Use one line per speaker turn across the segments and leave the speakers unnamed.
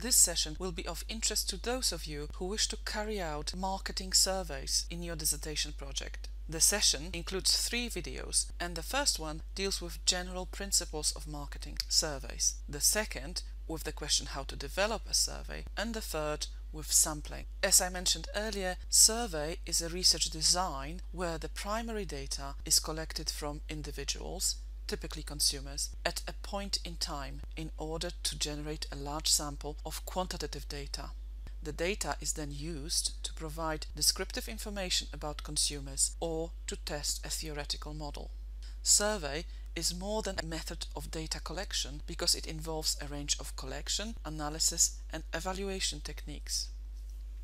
This session will be of interest to those of you who wish to carry out marketing surveys in your dissertation project. The session includes 3 videos, and the first one deals with general principles of marketing surveys, the second with the question how to develop a survey, and the third with sampling. As I mentioned earlier, survey is a research design where the primary data is collected from individuals, typically consumers, at a point in time in order to generate a large sample of quantitative data. The data is then used to provide descriptive information about consumers or to test a theoretical model. Survey is more than a method of data collection because it involves a range of collection, analysis, and evaluation techniques.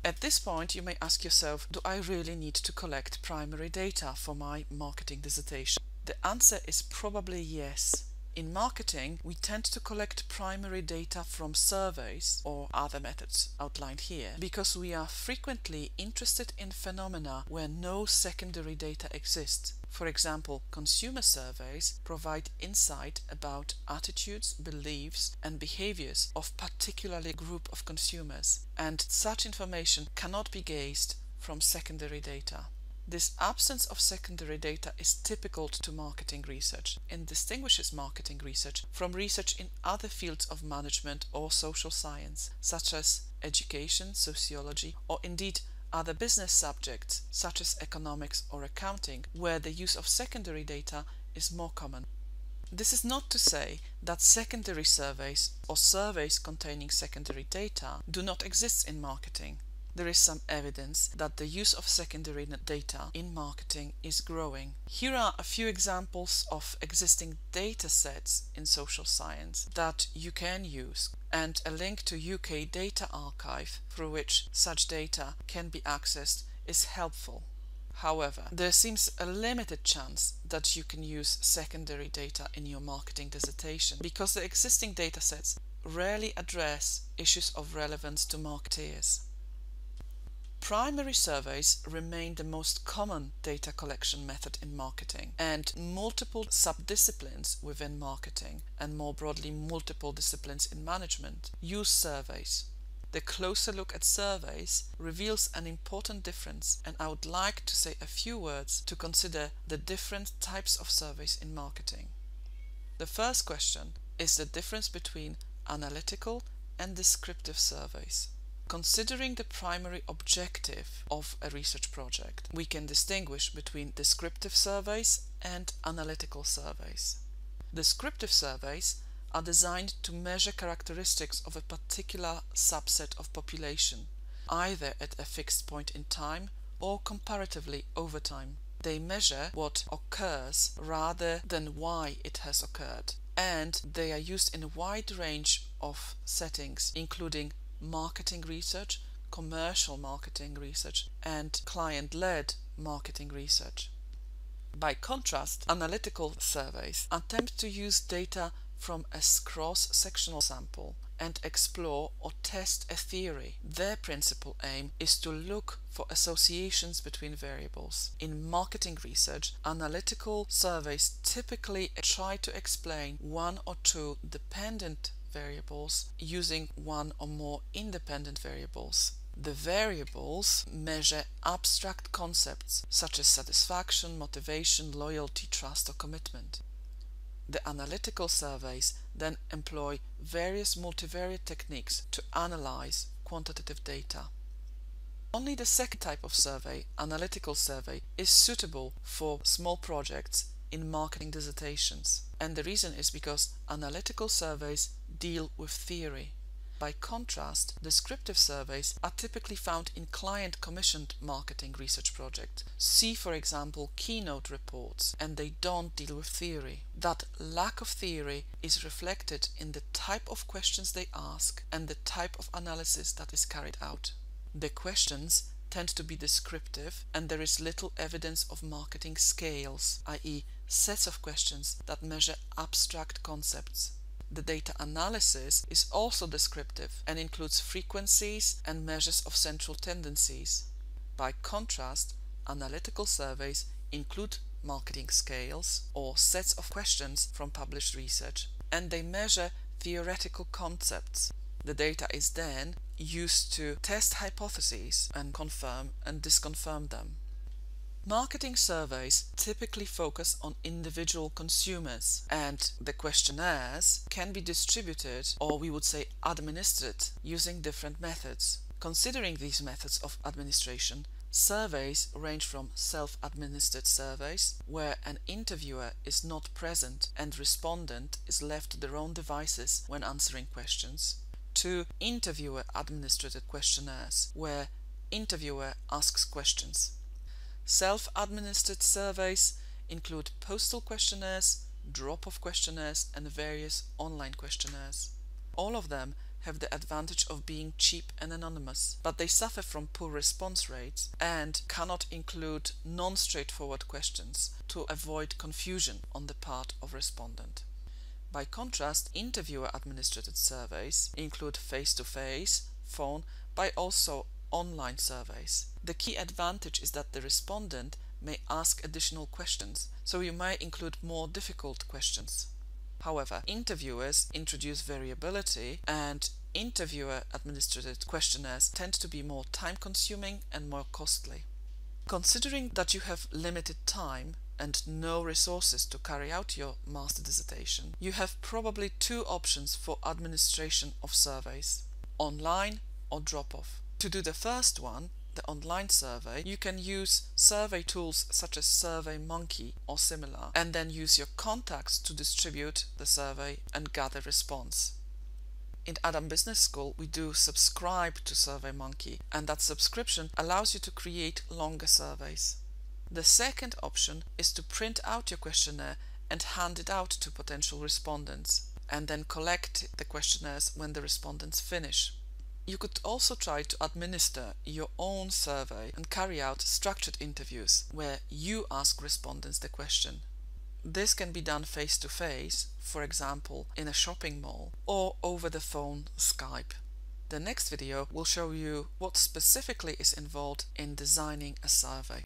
At this point, you may ask yourself, do I really need to collect primary data for my marketing dissertation? The answer is probably yes. In marketing, we tend to collect primary data from surveys or other methods outlined here because we are frequently interested in phenomena where no secondary data exists. For example, consumer surveys provide insight about attitudes, beliefs, and behaviors of a particular group of consumers, and such information cannot be gauged from secondary data. This absence of secondary data is typical to marketing research and distinguishes marketing research from research in other fields of management or social science, such as education, sociology, or indeed other business subjects, such as economics or accounting, where the use of secondary data is more common. This is not to say that secondary surveys or surveys containing secondary data do not exist in marketing. There is some evidence that the use of secondary data in marketing is growing. Here are a few examples of existing data sets in social science that you can use, and a link to UK data archive through which such data can be accessed is helpful. However, there seems a limited chance that you can use secondary data in your marketing dissertation because the existing data sets rarely address issues of relevance to marketeers. Primary surveys remain the most common data collection method in marketing, and multiple subdisciplines within marketing, and more broadly multiple disciplines in management, use surveys. The closer look at surveys reveals an important difference, and I would like to say a few words to consider the different types of surveys in marketing. The first question is the difference between analytical and descriptive surveys. Considering the primary objective of a research project, we can distinguish between descriptive surveys and analytical surveys. Descriptive surveys are designed to measure characteristics of a particular subset of population, either at a fixed point in time or comparatively over time. They measure what occurs rather than why it has occurred, and they are used in a wide range of settings, including marketing research, commercial marketing research, and client-led marketing research. By contrast, analytical surveys attempt to use data from a cross-sectional sample and explore or test a theory. Their principal aim is to look for associations between variables. In marketing research, analytical surveys typically try to explain one or two dependent variables using one or more independent variables. The variables measure abstract concepts such as satisfaction, motivation, loyalty, trust, or commitment. The analytical surveys then employ various multivariate techniques to analyze quantitative data. Only the second type of survey, analytical survey, is suitable for small projects in marketing dissertations, and the reason is because analytical surveys deal with theory. By contrast, descriptive surveys are typically found in client-commissioned marketing research projects. See, for example, keynote reports, and they don't deal with theory. That lack of theory is reflected in the type of questions they ask and the type of analysis that is carried out. The questions tend to be descriptive, and there is little evidence of marketing scales, i.e., sets of questions that measure abstract concepts. The data analysis is also descriptive and includes frequencies and measures of central tendencies. By contrast, analytical surveys include marketing scales or sets of questions from published research, and they measure theoretical concepts. The data is then used to test hypotheses and confirm and disconfirm them. Marketing surveys typically focus on individual consumers, and the questionnaires can be distributed, or we would say administered, using different methods. Considering these methods of administration, surveys range from self-administered surveys, where an interviewer is not present and respondent is left to their own devices when answering questions, to interviewer-administered questionnaires, where interviewer asks questions. Self-administered surveys include postal questionnaires, drop-off questionnaires, and various online questionnaires. All of them have the advantage of being cheap and anonymous, but they suffer from poor response rates and cannot include non-straightforward questions to avoid confusion on the part of respondent. By contrast, interviewer-administered surveys include face-to-face, phone, but also online surveys. The key advantage is that the respondent may ask additional questions, so you may include more difficult questions. However, interviewers introduce variability, and interviewer-administered questionnaires tend to be more time-consuming and more costly. Considering that you have limited time and no resources to carry out your master dissertation, you have probably two options for administration of surveys: online or drop-off. To do the first one, the online survey, you can use survey tools such as SurveyMonkey or similar, and then use your contacts to distribute the survey and gather response. In Adam Business School, we do subscribe to SurveyMonkey, and that subscription allows you to create longer surveys. The second option is to print out your questionnaire and hand it out to potential respondents, and then collect the questionnaires when the respondents finish. You could also try to administer your own survey and carry out structured interviews where you ask respondents the question. This can be done face-to-face, for example in a shopping mall, or over the phone Skype. The next video will show you what specifically is involved in designing a survey.